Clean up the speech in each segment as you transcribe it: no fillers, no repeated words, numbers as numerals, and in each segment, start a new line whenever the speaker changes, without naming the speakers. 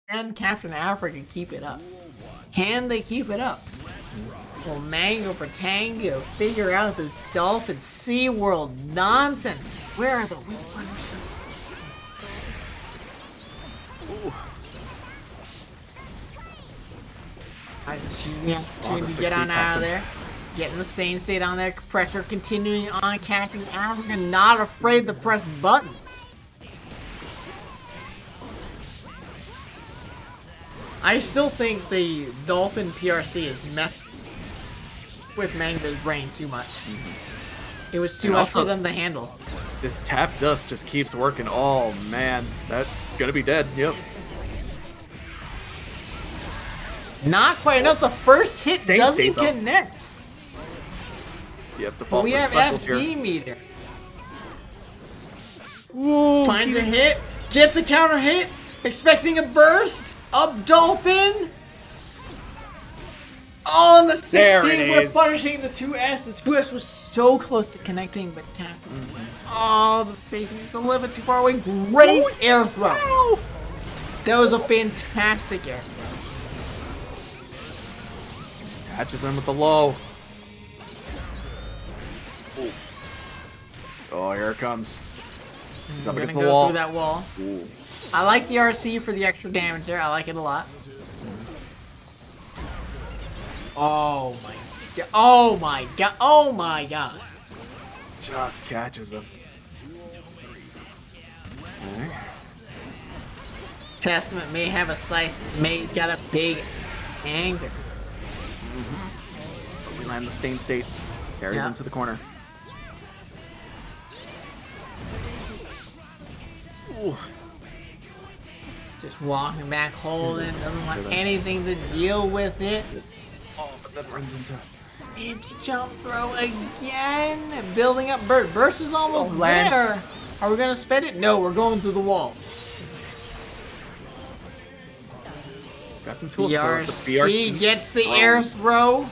Can Captain Africa keep it up? Can they keep it up? Will Mango4Tango figure out this Dolphin SeaWorld nonsense? Where are the weak punishes?
Ooh.
To get on out of there. Getting the stain state on there. Pressure continuing on Captain Africa. Not afraid to press buttons. I still think the Dolphin PRC is messed with Mango's brain too much. It was too much for them to handle.
This tap dust just keeps working. Oh man, that's gonna be dead. Yep.
Not quite enough. The first hit doesn't connect.
You have to follow
we
the
have
specials
FD
here.
meter.
Whoa,
Finds a hit, gets a counter hit, expecting a burst. Up Dolphin. Oh, and the 16 we're punishing the 2S. The 2S was so close to connecting, but Captain. Oh, the spacing just a little bit too far away. Great air throw. Wow. That was a fantastic air throw.
Catches him with the low. Ooh. Oh, here it comes. He's up against the wall.
Through that wall.
Ooh.
I like the RC for the extra damage there. I like it a lot. Oh my god. Oh my god. Oh my god.
Just catches him. Okay.
Testament may have a scythe. May's got a big anger.
But we land the stain state. Carries him to the corner. Ooh.
Just walking back, holding, doesn't want anything to deal with it.
Oh, but then runs into
empty jump throw again. Building up burst. Burst is almost there. Are we gonna spend it? No, we're going through the wall.
Got some tools
BRC,
for the BRC
gets the air throw.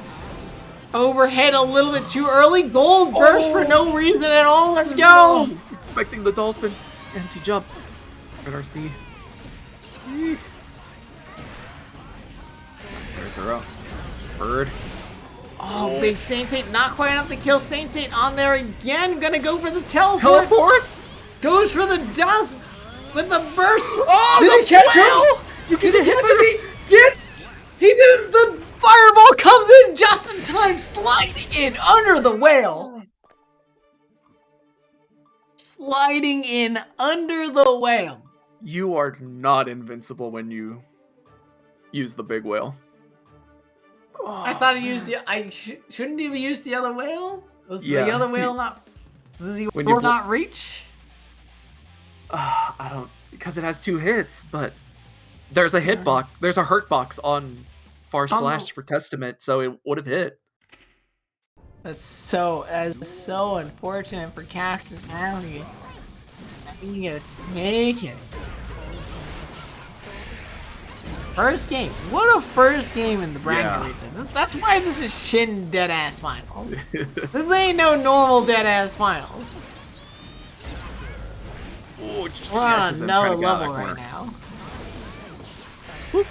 Overhead a little bit too early. Gold burst for no reason at all. Let's go.
Expecting the Dolphin. Anti-jump. RC. Nice air throw. Bird.
Oh, big Saint Saint. Not quite enough to kill Saint Saint on there again. Gonna go for the teleport. Goes for the dust with the burst.
Oh,
did he catch him?
You can hit him.
He did. He did. The fireball comes in just in time, sliding in under the whale. Sliding in under the whale.
You are not invincible when you use the big whale. Oh,
I thought he used the. Shouldn't he have used the other whale? Was the other whale not? Does he not reach?
I don't, because it has 2 hits, but there's a hit box. There's a hurt box on far slash for Testament, so it would have hit.
That's so unfortunate for Captain Africa. He gets taken. First game. What a first game in the bracket recent. That's why this is Shin Deadass Finals. This ain't no normal Deadass Finals.
Ooh,
we're on another level right now. Whoop.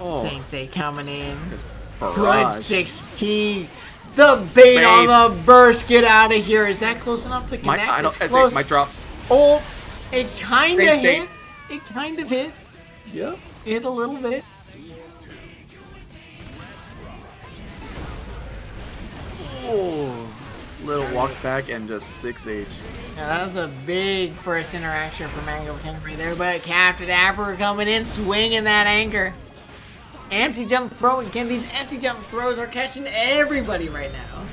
Oh.
Sensei coming in.
Good
6P. The bait on the burst. Get out of here. Is that close enough to connect? It's close.
It might drop.
Oh, it kind of hit. It kind of hit.
Yep.
Hit a little bit.
Oh, little walk back and just 6H.
Now that was a big first interaction for Mango4Tango right there, but Captain Africa coming in, swinging that anchor. Empty jump throw again. These empty jump throws are catching everybody right now.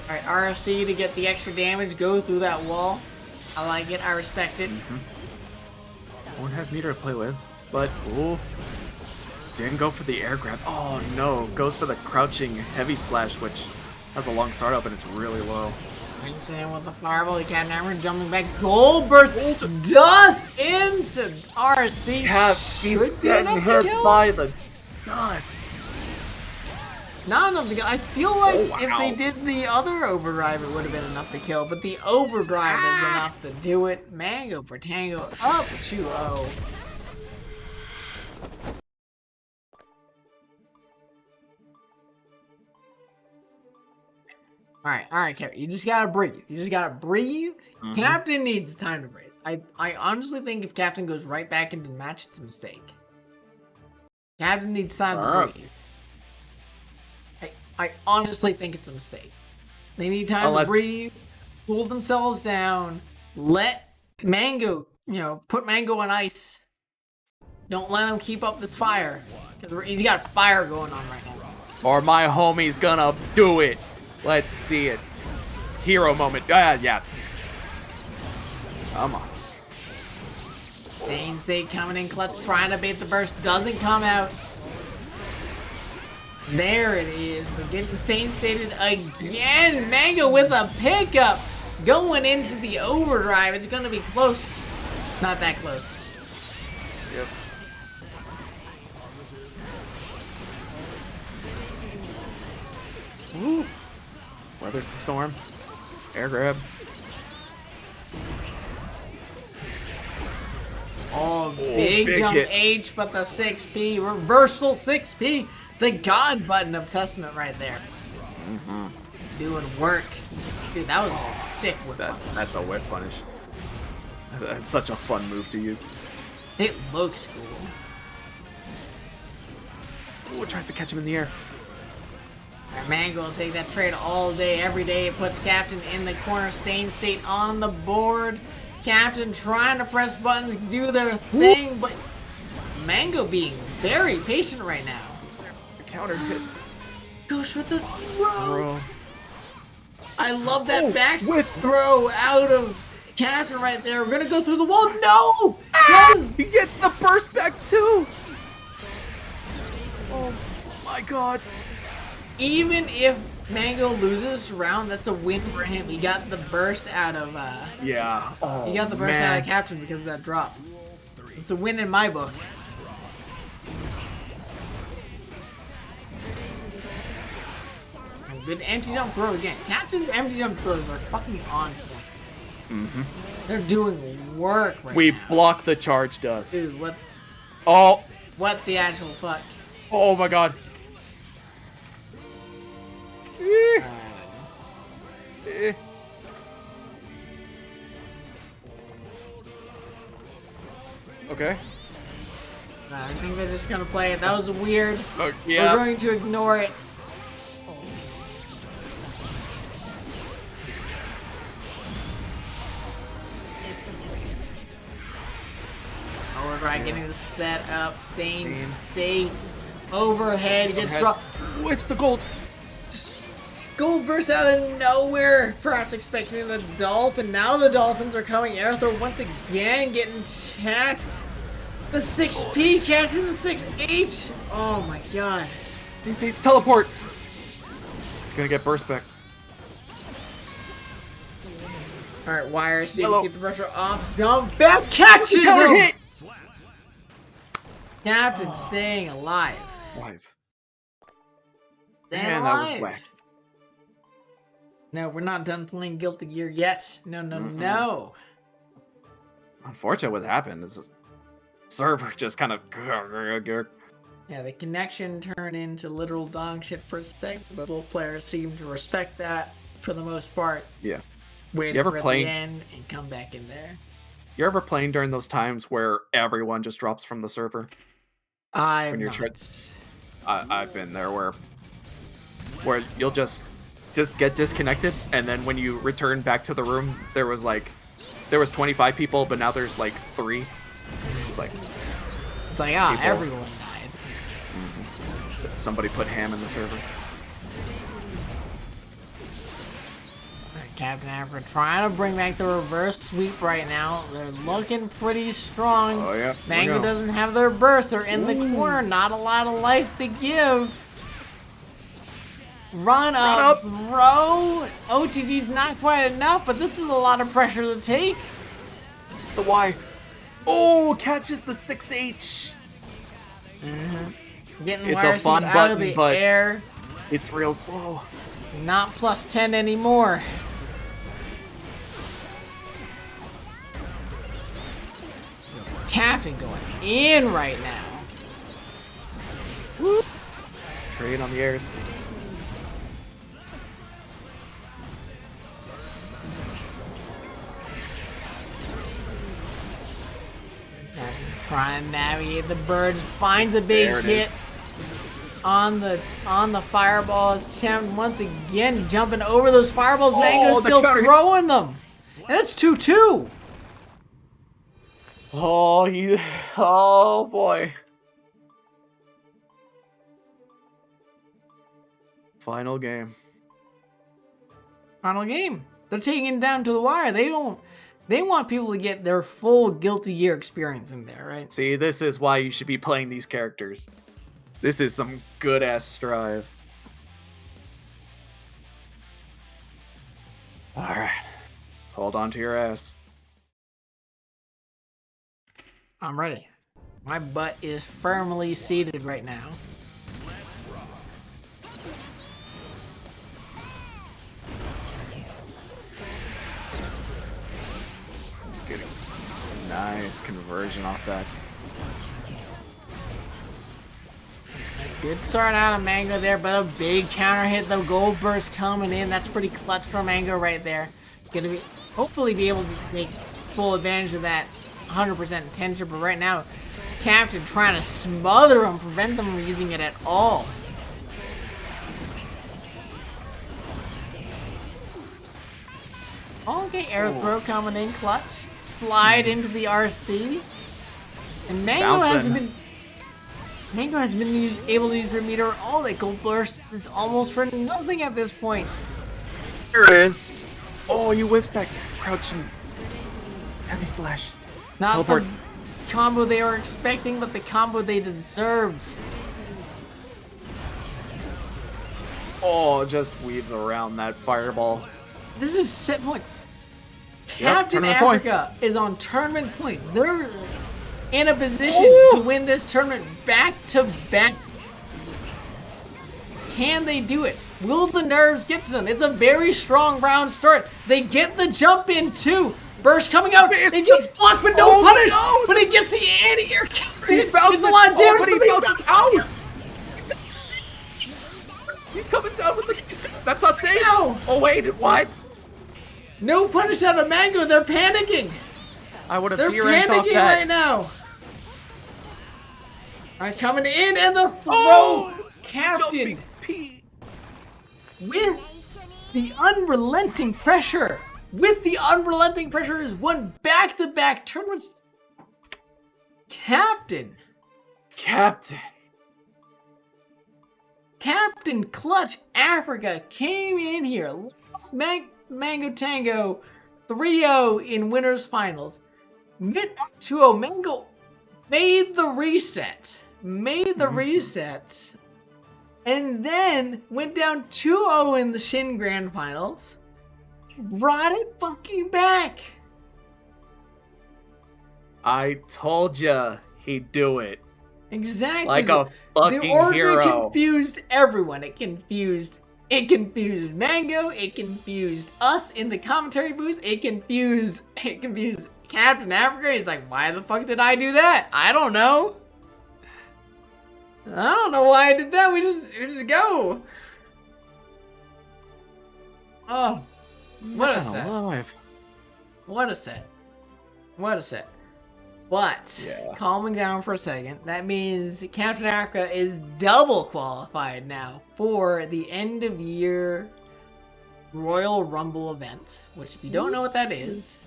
Alright, RFC to get the extra damage, go through that wall. I like it, I respect it.
Won't have meter to play with, but ooh, didn't go for the air grab. Oh no, goes for the crouching heavy slash, which has a long startup and it's really low.
Brings in with the fireball, the Captain Africa jumping back, gold burst, dust into RC.
He's getting hit by the dust.
Not enough to kill. I feel like
Oh, wow.
if they did the other overdrive, it would have been enough to kill. But the overdrive is enough to do it. Mango4Tango up 2-0. All right, Kevin. You just gotta breathe.
Mm-hmm.
Captain needs time to breathe. I honestly think if Captain goes right back into the match, it's a mistake. Captain needs time to breathe. I honestly think it's a mistake. They need time to breathe, cool themselves down, let Mango, put Mango on ice. Don't let him keep up this fire. Because he's got fire going on right now.
Or my homie's gonna do it. Let's see it. Hero moment. Yeah. Come on.
Stain State coming in clutch, trying to bait the burst. Doesn't come out. There it is. We're getting Stain Stated again. Mango with a pickup. Going into the overdrive. It's going to be close. Not that close.
Yep. Ooh. Weathers the storm. Air grab.
Oh, big jump hit. H, but the 6P. Reversal 6P. The God button of Testament right there.
Mm-hmm.
Doing work. Dude, that was a sick whip.
That's a whip punish. That's such a fun move to use.
It looks cool.
Ooh, it tries to catch him in the air.
Mango will take that trade all day, every day. It puts Captain in the corner. Stain State on the board. Captain trying to press buttons, do their thing, but Mango being very patient right now.
Counter hit.
Goes with the throw. I love that back whip throw out of Captain right there. We're gonna go through the wall. No!
He gets the burst back too. Oh my god.
Even if Mango loses this round, that's a win for him. He got the burst out of
yeah. Oh,
he got the burst out of Captain because of that drop. It's a win in my book. Good empty jump throw again. Captain's empty jump throws are fucking on point.
Mm-hmm.
They're doing work right now.
We block the charge dust.
Dude, what?
Oh.
What the actual fuck?
Oh my god. Okay.
I think they're just gonna play it. That was weird.
Yeah.
We're going to ignore it. Overdrive getting the set up. Stain State. Overhead. Gets dropped.
Whips the gold.
Gold bursts out of nowhere. Perhaps expecting the Dolphin. Now the Dolphins are coming. Airthrow once again getting checked. The 6P catching the 6H. Oh my god.
He's a teleport. He's gonna get burst back.
Alright, Wire, see if we get the pressure off. Jump back, catches him! Hit. Captain staying alive.
Man, that was whack.
No, we're not done playing Guilty Gear yet. No.
Unfortunately, what happened is the server just kind of...
Yeah, the connection turned into literal dog shit for a second, but both players seem to respect that for the most part.
Yeah.
Wait for it to end and come back in there.
You ever playing during those times where everyone just drops from the server?
I've
been there where you'll just get disconnected, and then when you return back to the room, there was 25 people, but now there's like 3. It's like
everyone died.
Mm-hmm. Somebody put ham in the server.
CaptainAfrica trying to bring back the reverse sweep right now. They're looking pretty strong.
Oh yeah.
Mango doesn't have their burst. They're in the corner. Not a lot of life to give. Run up, throw. OTG's not quite enough, but this is a lot of pressure to take.
The Y. Oh, catches the 6H.
Mm-hmm. Getting
it's a fun
out
button,
of the
but
air.
It's real slow.
Not plus 10 anymore. Captain going in right now.
Woo. Trade on the airs.
Trying to navigate the birds, finds a big hit on the fireball. It's once again jumping over those fireballs. Mango's still throwing them. And that's 2-2.
Oh boy. Final game.
Final game. They're taking it down to the wire. They want people to get their full Guilty Gear experience in there, right?
See, this is why you should be playing these characters. This is some good-ass strive. Alright. Hold on to your ass.
I'm ready. My butt is firmly seated right now.
Getting a nice conversion off that.
Good start out of Mango there, but a big counter hit. The gold burst coming in. That's pretty clutch for Mango right there. Gonna be hopefully be able to take full advantage of that 100% tension, but right now, Captain trying to smother him, prevent them from using it at all. Okay, air throw coming in clutch. Slide into the RC. And Mango hasn't been able to use her meter. All that gold burst is almost for nothing at this point.
Here it is. Oh, you whiffs that crouching heavy slash.
Not
Teleport.
the combo they were expecting, but the combo they deserved.
Oh, just weaves around that fireball.
This is set point. Captain
tournament
Africa is on tournament point. They're in a position to win this tournament back to back. Can they do it? Will the nerves get to them? It's a very strong round start. They get the jump in too. Burst coming out. It gets blocked, but no punish.
No.
But it gets the anti-air counter.
He's bouncing.
It's a lot of damage,
but he
but
bounces out. He's coming down with the... That's not safe.
No.
Oh, wait. What?
No punish out of Mango. They're panicking.
I would have
They're
D-ranked off
panicking
that.
right now. All right, coming in and the throw. Captain with the unrelenting pressure. With the unrelenting pressure is won back-to-back tournaments. Captain Clutch Africa came in here. Lost Mango4Tango 3-0 in winners finals. Mid 2-0. Mango made the reset. And then went down 2-0 in the Shin Grand Finals. Brought it fucking back.
I told ya he'd do it.
Exactly.
Like a fucking
the order
hero.
Confused everyone. It confused Mango. It confused us in the commentary booth. It confused Captain Africa. He's like, why the fuck did I do that? I don't know. I don't know why I did that. We just go. Oh, what a set. What a set. What a set. But, calming down for a second, that means Captain Africa is double qualified now for the end of year Royal Rumble event, which if you don't know what that is,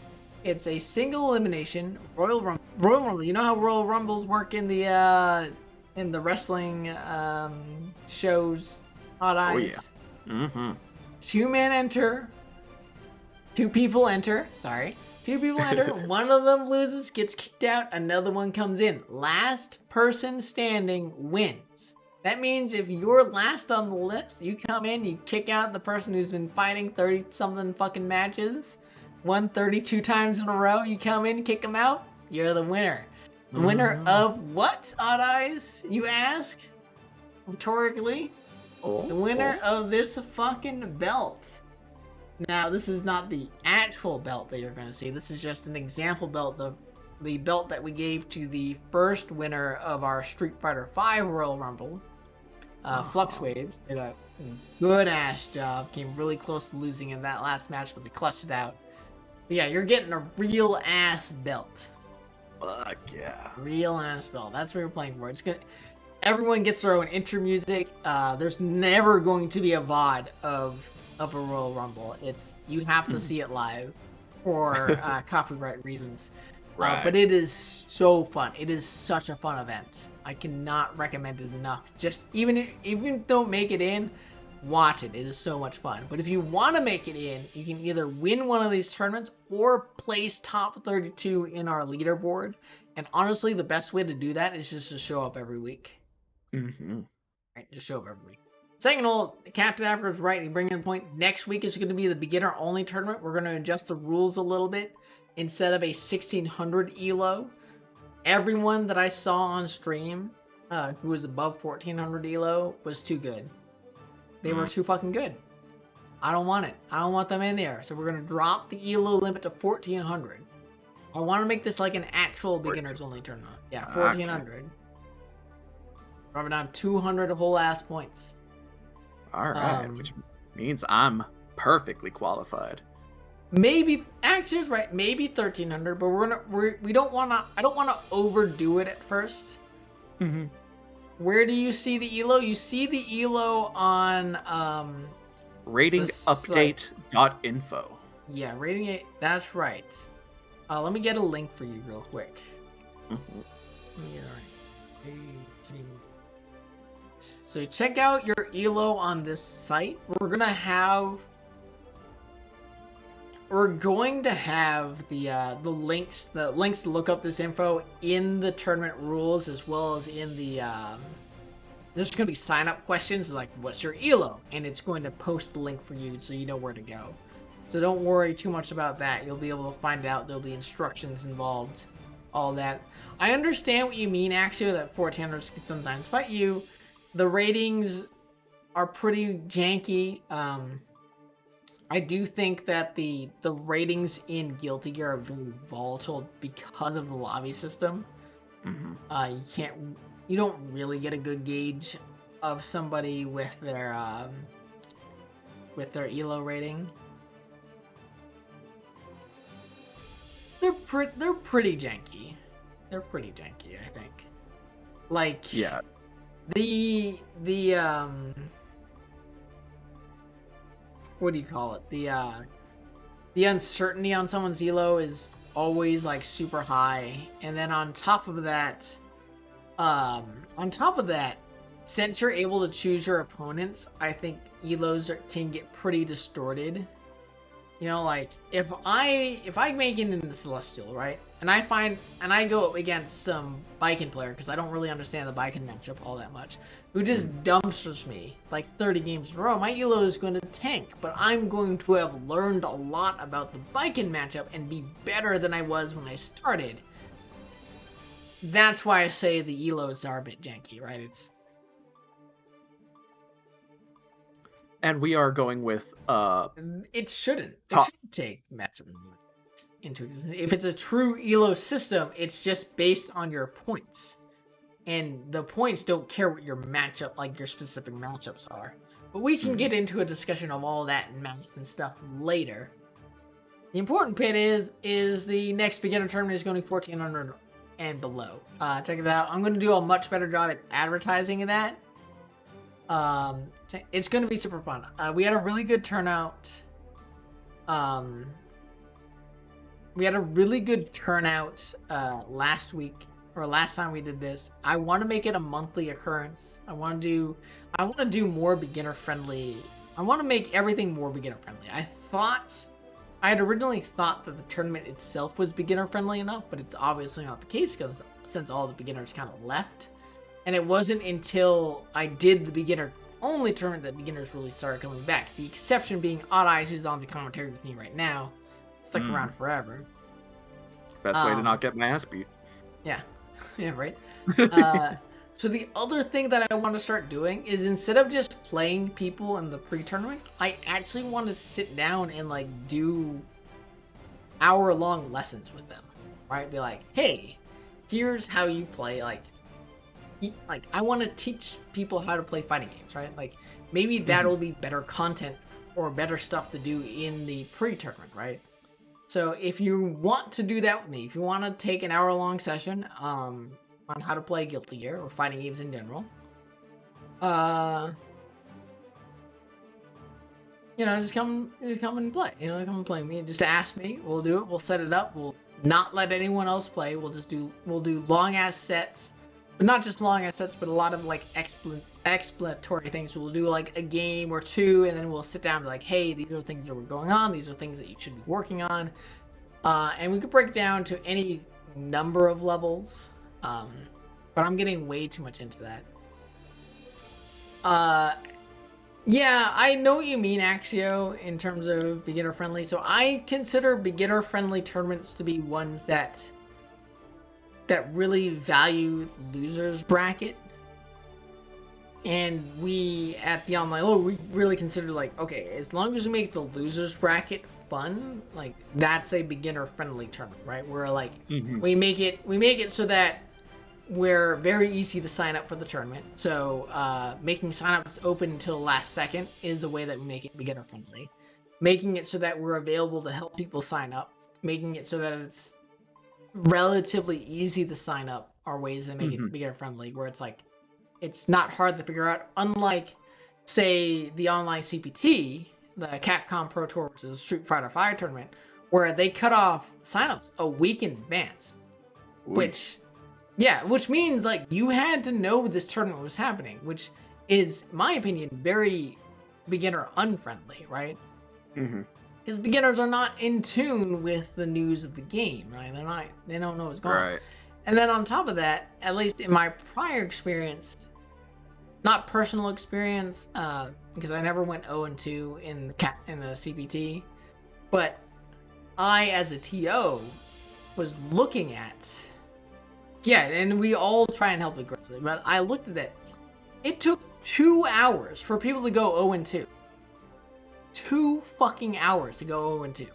it's a single elimination Royal Rumble. Royal Rumble. You know how Royal Rumbles work in the wrestling shows, Hot Eyes?
Oh yeah. Mm-hmm.
2 men enter. 2 people enter. Sorry. 2 people enter. One of them loses, gets kicked out. Another one comes in. Last person standing wins. That means if you're last on the list, you come in, you kick out the person who's been fighting 30-something fucking matches, won 32 times in a row. You come in, kick them out. You're the winner. The winner of what, Odd Eyes, you ask? Rhetorically? The winner of this fucking belt. Now, this is not the actual belt that you're going to see. This is just an example belt, the belt that we gave to the first winner of our Street Fighter V Royal Rumble. Flux Waves did a good-ass job. Came really close to losing in that last match, but they clutched it out. But yeah, you're getting a real-ass belt.
Fuck yeah.
Real-ass belt. That's what you're playing for. It's good. Everyone gets their own intro music. There's never going to be a VOD of a Royal Rumble. You have to see it live for copyright reasons.
Right.
But it is so fun. It is such a fun event. I cannot recommend it enough. Just even if you don't make it in, watch it. It is so much fun. But if you want to make it in, you can either win one of these tournaments or place top 32 in our leaderboard. And honestly, the best way to do that is just to show up every week.
Mm-hmm.
Right, just show up every week. Second of all, Captain Africa is right. You bring in a point. Next week is going to be the beginner only tournament. We're going to adjust the rules a little bit. Instead of a 1600 elo, everyone that I saw on stream who was above 1400 elo was too good. They were too fucking good. I don't want it. I don't want them in there. So we're going to drop the elo limit to 1400. I want to make this like an actual beginners only tournament. Yeah, 1400. Okay. Drop it down 200 whole ass points.
All right, which means I'm perfectly qualified.
Maybe actually it's right. Maybe 1300, but we don't want to. I don't want to overdo it at first.
Mm-hmm.
Where do you see the elo? You see the elo on
ratingupdate.info.
Yeah, rating it. That's right. Let me get a link for you real quick.
Mm-hmm.
So check out your elo on this site. We're going to have the links to look up this info in the tournament rules, as well as in the there's going to be sign up questions like what's your elo, and it's going to post the link for you so you know where to go. So don't worry too much about that. You'll be able to find out. There'll be instructions involved, all that. I understand what you mean, actually, that 1400s can sometimes fight you. The ratings are pretty janky. I do think that the ratings in Guilty Gear are very volatile because of the lobby system. Mm-hmm. You don't really get a good gauge of somebody with their elo rating. They're pretty janky. They're pretty janky, I think. Like,
yeah.
The what do you call it? The uncertainty on someone's elo is always like super high, and then on top of that, since you're able to choose your opponents, I think elos can get pretty distorted. You know, like if I make it in the Celestial, right, and I go up against some Viking player, because I don't really understand the Viking matchup all that much, who just dumpsters me like 30 games in a row, my elo is going to tank, but I'm going to have learned a lot about the Viking matchup and be better than I was when I started. That's why I say the elos are a bit janky, right?
And we are going with
it shouldn't take matchup into existence. If it's a true elo system, it's just based on your points, and the points don't care what your matchup, like your specific matchups are. But we can get into a discussion of all that math and stuff later. The important bit is the next beginner tournament is going to be 1400 and below. Check it out. I'm going to do a much better job at advertising that. It's going to be super fun. We had a really good turnout. Last week, or last time we did this. I want to make it a monthly occurrence. I want to do more beginner friendly. I want to make everything more beginner friendly. I had originally thought that the tournament itself was beginner friendly enough, but it's obviously not the case, because since all the beginners kind of left. And it wasn't until I did the beginner-only tournament that beginners really started coming back. The exception being Odd Eyes, who's on the commentary with me right now. Stuck around forever. Best
way to not get my ass beat.
Yeah. Yeah, right? So the other thing that I want to start doing is instead of just playing people in the pre-tournament, I actually want to sit down and like do hour-long lessons with them, right? Be like, hey, here's how you play. Like I want to teach people how to play fighting games, right? Like maybe that'll be better content or better stuff to do in the pre-tournament, right? So if you want to do that with me, if you want to take an hour-long session on how to play Guilty Gear or fighting games in general, just come and play. Come and play with me. Just ask me. We'll do it. We'll set it up. We'll not let anyone else play. We'll do long ass sets, but not just long ass sets, but a lot of like explanatory things. We'll do like a game or two, and then we'll sit down and be like, hey, these are things that were going on. These are things that you should be working on, and we could break it down to any number of levels. But I'm getting way too much into that. Yeah, I know what you mean, Axio, in terms of beginner friendly. So I consider beginner friendly tournaments to be ones that really value losers bracket. And we at the online, we really consider like, okay, as long as we make the losers bracket fun, like that's a beginner friendly tournament, right? Where like we make it so that we're very easy to sign up for the tournament. So making signups open until the last second is the way that we make it beginner friendly. Making it so that we're available to help people sign up. Making it so that it's relatively easy to sign up are ways to make it beginner friendly, where it's like it's not hard to figure out. Unlike, say, the online CPT, the Capcom Pro Tour, which is a Street Fighter V tournament, where they cut off signups a week in advance, which means like you had to know this tournament was happening, which is, in my opinion, very beginner unfriendly, right? Because beginners are not in tune with the news of the game, right? They don't know what's going on. And then on top of that, at least in my prior experience, not personal experience, because I never went 0-2 in the CPT, but I, as a TO, was looking at. Yeah, and we all try and help aggressively, but I looked at it. It took 2 hours for people to go 0-2. 2 fucking hours to go 0-2.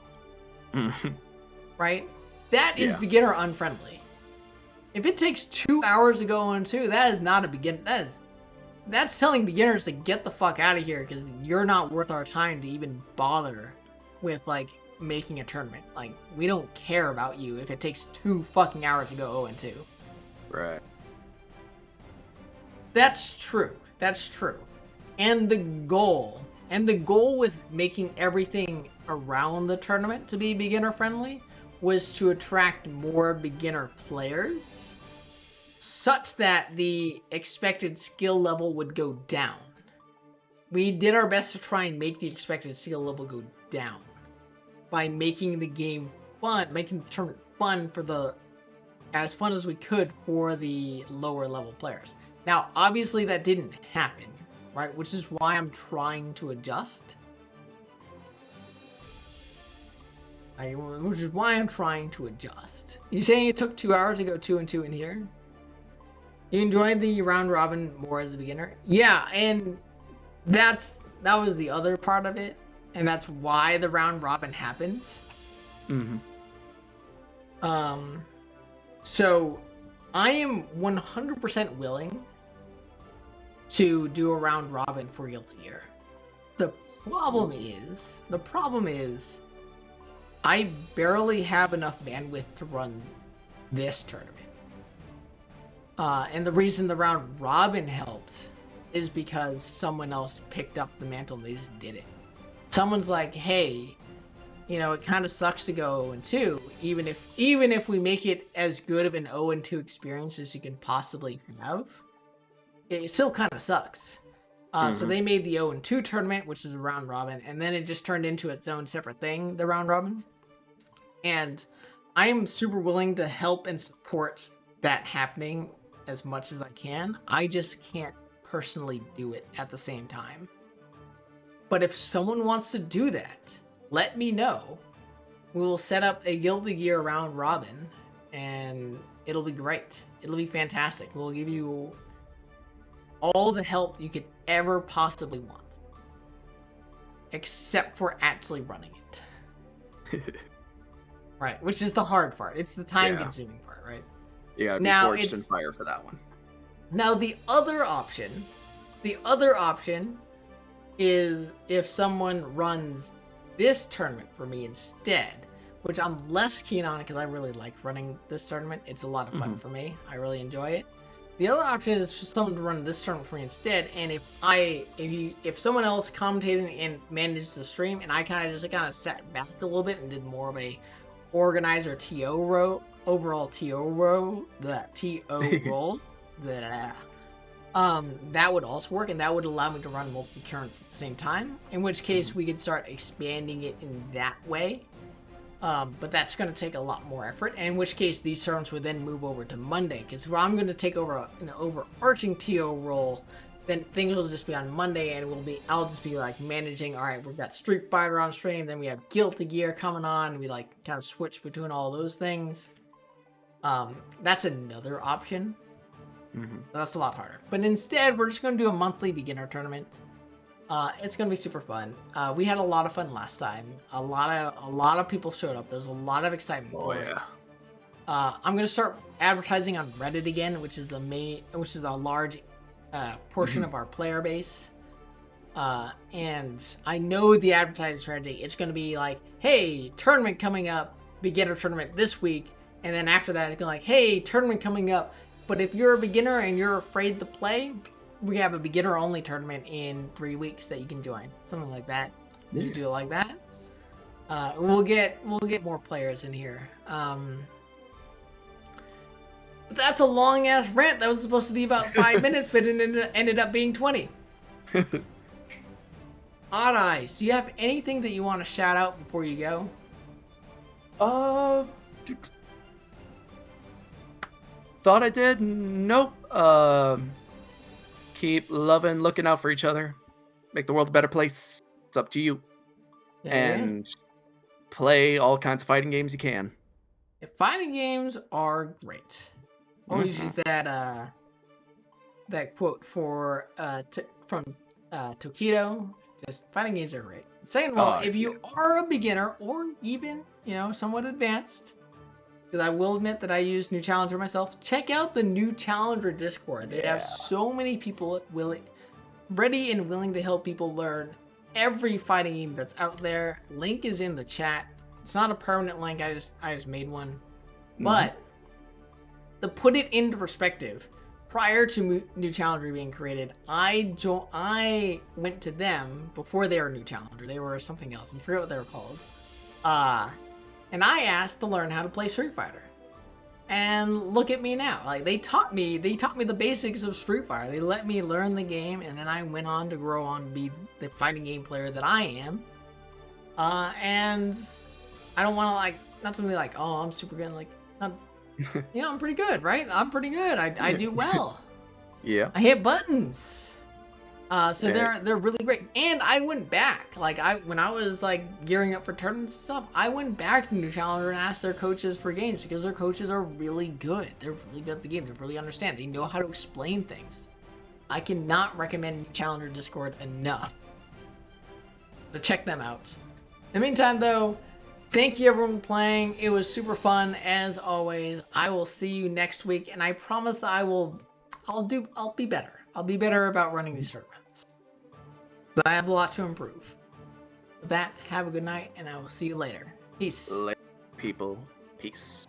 Right? That is beginner unfriendly. If it takes 2 hours to go 0-2, that is not a beginner. That's telling beginners to get the fuck out of here, because you're not worth our time to even bother with like making a tournament. Like, we don't care about you if it takes 2 fucking hours to go 0-2.
Right.
That's true. And the goal with making everything around the tournament to be beginner friendly was to attract more beginner players, such that the expected skill level would go down. We did our best to try and make the expected skill level go down by making the game fun, making the tournament fun as fun as we could for the lower level players. Now, obviously that didn't happen, right? Which is why I'm trying to adjust. You saying it took 2 hours to go 2-2 in here? You enjoyed the round robin more as a beginner? Yeah, and that was the other part of it, and that's why the round robin happened. So I am 100% willing to do a round robin for Guilty Gear. The problem is I barely have enough bandwidth to run this tournament. And the reason the round robin helped is because someone else picked up the mantle and they just did it. Someone's like, hey, it kind of sucks to go 0-2, even if we make it as good of an 0-2 experience as you can possibly have. It still kind of sucks. So they made the 0-2 tournament, which is a round robin, and then it just turned into its own separate thing, the round robin. And I am super willing to help and support that happening as much as I can. I just can't personally do it at the same time. But if someone wants to do that, let me know. We will set up a Guilty Gear round robin, and it'll be great. It'll be fantastic. We'll give you all the help you could ever possibly want. Except for actually running it. Right, which is the hard part. It's the time-consuming part, right?
You gotta be
Now,
forged in fire for that one.
Now, the other option is if someone runs this tournament for me instead, which I'm less keen on because I really like running this tournament. It's a lot of fun for me. I really enjoy it. The other option is for someone to run this tournament for me instead, and if someone else commentated and managed the stream, and I kind of sat back a little bit and did more of a organizer overall TO role, that would also work, and that would allow me to run multiple tournaments at the same time, in which case we could start expanding it in that way. But that's going to take a lot more effort, and in which case these tournaments would then move over to Monday, because if I'm going to take over an overarching TO role, then things will just be on Monday, and I'll just be like managing, all right, we've got Street Fighter on stream, then we have Guilty Gear coming on, and we like kind of switch between all those things. That's another option. That's a lot harder. But instead, we're just going to do a monthly beginner tournament. It's going to be super fun. We had a lot of fun last time. A lot of people showed up. There's a lot of excitement for it. I'm going to start advertising on Reddit again, which is a large portion of our player base. And I know the advertising strategy. It's going to be like, hey, tournament coming up, beginner tournament this week. And then after that, it's like, hey, tournament coming up. But if you're a beginner and you're afraid to play, we have a beginner-only tournament in 3 weeks that you can join. Something like that. Just do it like that. We'll get more players in here. But that's a long-ass rant. That was supposed to be about 5 minutes, but it ended up being 20. Odd Eyes, do you have anything that you want to shout out before you go?
Thought I did? Nope. Keep loving, looking out for each other. Make the world a better place. It's up to you. And play all kinds of fighting games you can.
Fighting games are great. Always use that quote from Tokido. Just fighting games are great. Second of all, if you are a beginner or even somewhat advanced, because I will admit that I use New Challenger myself, check out the New Challenger Discord. They have so many people ready and willing to help people learn every fighting game that's out there. Link is in the chat. It's not a permanent link. I just made one. But to put it into perspective, prior to New Challenger being created, I went to them before they were New Challenger. They were something else. I forget what they were called. And I asked to learn how to play Street Fighter. And look at me now. Like they taught me the basics of Street Fighter. They let me learn the game, and then I went on to grow on to be the fighting game player that I am. And I don't want to not to be like, oh, I'm super good. Like, I'm pretty good, right? I'm pretty good. I do well.
Yeah.
I hit buttons. So they're really great. And I went back. When I was gearing up for tournaments and stuff, I went back to New Challenger and asked their coaches for games because their coaches are really good. They're really good at the game. They really understand. They know how to explain things. I cannot recommend New Challenger Discord enough. So check them out. In the meantime, though, thank you everyone for playing. It was super fun as always. I will see you next week, and I promise I'll be better. I'll be better about running these tournaments. But I have a lot to improve. With that, have a good night, and I will see you later. Peace.
People, peace.